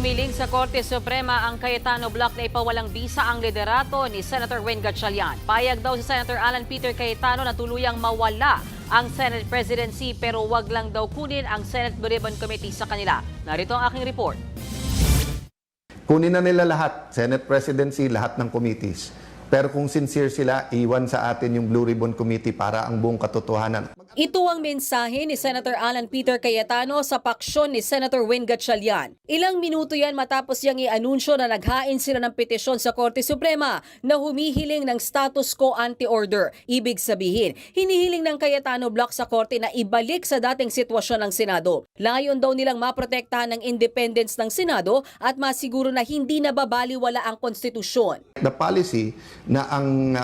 Humiling sa Korte Suprema ang Cayetano Block na ipawalang bisa ang liderato ni Senator Win Gatchalian. Payag daw si Senator Alan Peter Cayetano na tuluyang mawala ang Senate presidency pero wag lang daw kunin ang Senate Blue Ribbon Committee sa kanila. Narito ang aking report. Kunin na nila lahat, Senate presidency, lahat ng committees. Pero kung sincere sila, iwan sa atin yung Blue Ribbon Committee para ang buong katotohanan. Ito ang mensahe ni Senator Alan Peter Cayetano sa paksyon ni Senator Win Gatchalian. Ilang minuto yan matapos niyang i-anunsyo na naghain sila ng petisyon sa Korte Suprema na humihiling ng status quo ante-order. Ibig sabihin, hinihiling ng Cayetano Block sa Korte na ibalik sa dating sitwasyon ng Senado. Layon daw nilang maprotektahan ng independence ng Senado at masiguro na hindi nababaliwala ang konstitusyon. The policy na ang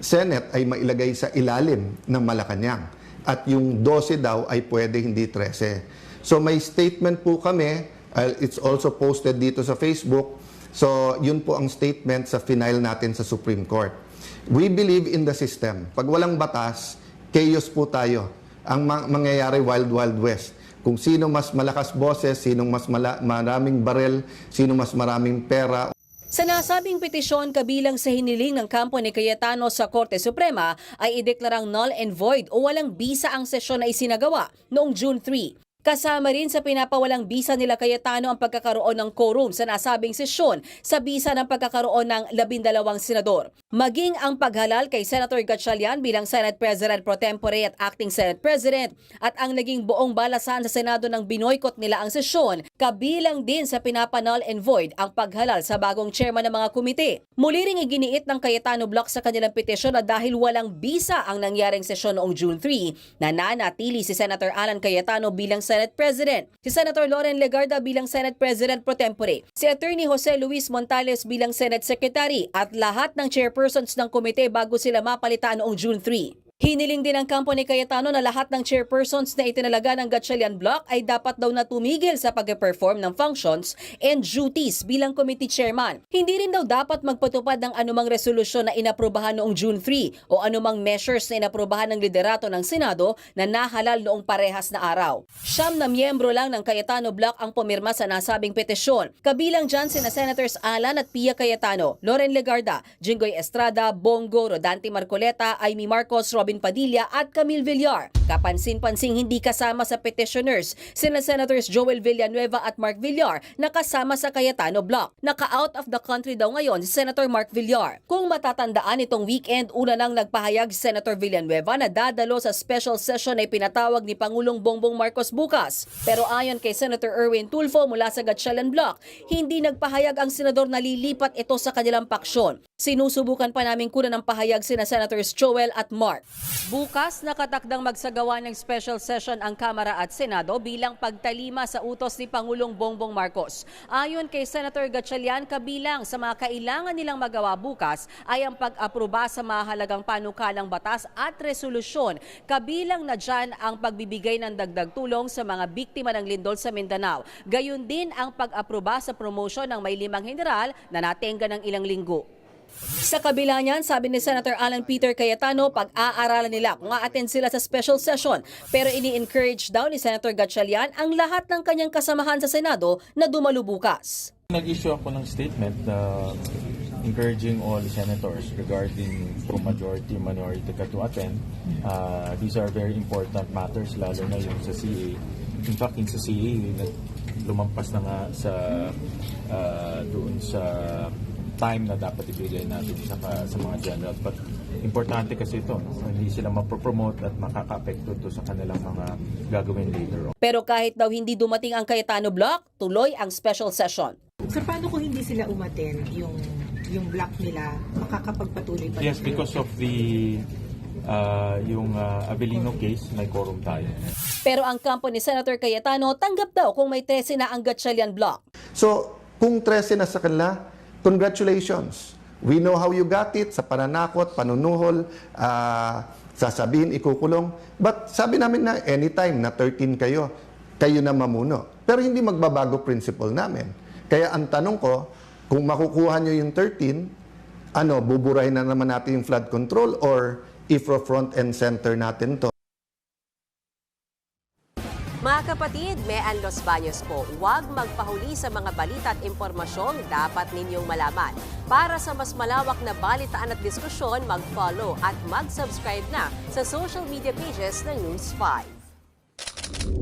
Senate ay mailagay sa ilalim ng Malacanang at yung 12 daw ay pwede, hindi 13. So may statement po kami, it's also posted dito sa Facebook. So yun po ang statement sa final natin sa Supreme Court. We believe in the system. Pag walang batas, chaos po tayo. Ang mangyayari wild west. Kung sino mas malakas boses, sino mas maraming barel, sino mas maraming pera. Sa nasabing petisyon kabilang sa hiniling ng kampo ni Cayetano sa Korte Suprema ay ideklarang null and void o walang bisa ang sesyon na isinagawa noong June 3. Kasama rin sa pinapawalang bisa nila Cayetano ang pagkakaroon ng quorum sa nasabing sesyon sa bisa ng pagkakaroon ng 12 senador. Maging ang paghalal kay Senator Gatchalian bilang Senate President pro tempore at Acting Senate President at ang naging buong balasahan sa Senado ng binoykot nila ang sesyon, kabilang din sa pinapa-null and void ang paghalal sa bagong chairman ng mga komite. Muli ring iginiit ng Cayetano Block sa kanilang petisyon na dahil walang bisa ang nangyaring sesyon noong June 3, nananatili si Senator Alan Cayetano bilang Senate President, si Senator Loren Legarda bilang Senate President pro tempore, si Attorney Jose Luis Montales bilang Senate Secretary at lahat ng chairpersons ng komite bago sila mapalitan noong June 3. Hiniling din ng kampo ni Cayetano na lahat ng chairpersons na itinalaga ng Gatchalian Block ay dapat daw na tumigil sa pag-perform ng functions and duties bilang committee chairman. Hindi rin daw dapat magpatupad ng anumang resolusyon na inaprubahan noong June 3 o anumang measures na inaprubahan ng liderato ng Senado na nahalal noong parehas na araw. 9 na miyembro lang ng Cayetano Block ang pumirma sa nasabing petisyon. Kabilang dyan sina Senators Alan at Pia Cayetano, Loren Legarda, Jinggoy Estrada, Bongo, Rodante Marcoleta, Amy Marcos, Robin Padilla at Camille Villar. Kapansin-pansing hindi kasama sa petitioners sina Senators Joel Villanueva at Mark Villar na kasama sa Cayetano Block. Naka-out of the country daw ngayon si Senator Mark Villar. Kung matatandaan itong weekend, una nang nagpahayag si Senator Villanueva na dadalo sa special session na ipinatawag ni Pangulong Bongbong Marcos bukas. Pero ayon kay Senator Erwin Tulfo mula sa Gatchalian Block, hindi nagpahayag ang senador na lilipat ito sa kanilang paksyon. Sinusubukan pa namin kunan ng pahayag sina Senators Joel at Mark. Bukas, nakatakdang magsagawa ng special session ang Kamara at Senado bilang pagtalima sa utos ni Pangulong Bongbong Marcos. Ayon kay Senator Gatchalian, kabilang sa mga kailangan nilang magawa bukas ay ang pag-aproba sa mahalagang panukalang batas at resolusyon. Kabilang na dyan ang pagbibigay ng dagdag tulong sa mga biktima ng lindol sa Mindanao. Gayon din ang pag-aproba sa promosyon ng may 5 general na natenga ng ilang linggo. Sa kabila niyan, sabi ni Senator Alan Peter Cayetano, pag-aaralan nila kung a-attend sila sa special session. Pero ini-encourage daw ni Senator Gatchalian ang lahat ng kanyang kasamahan sa Senado na dumalo bukas. Nag-issue ako ng statement encouraging all senators regarding kung majority, minority ka to attend. These are very important matters, lalo na yung sa CA. In fact, yung sa CA, lumampas na nga sa doon sa time na dapat ibigay natin sa mga generals. But importante kasi ito, hindi sila mapopromote at makaka-apekto to sa kanilang mga gagawin later on. Pero kahit daw hindi dumating ang Cayetano Block, tuloy ang special session. Sir, paano kung hindi sila umaten yung block nila, makakapagpatuloy pa? Yes, because of the yung Avellino case, may quorum tayo. Pero ang kampo ni Senator Cayetano, tanggap daw kung may tese na ang Gatchalian Block. So, kung 13 na sa kanila, congratulations. We know how you got it, sa pananakot, panunuhol, sasabihin, ikukulong. But sabi namin na anytime na 13 kayo, kayo na mamuno. Pero hindi magbabago principle namin. Kaya ang tanong ko, kung makukuha nyo yung 13, buburahin na naman natin yung flood control or if front and center natin to. Mga kapatid, Mean Los Baños po, huwag magpahuli sa mga balita at impormasyong dapat ninyong malaman. Para sa mas malawak na balitaan at diskusyon, mag-follow at mag-subscribe na sa social media pages ng News 5.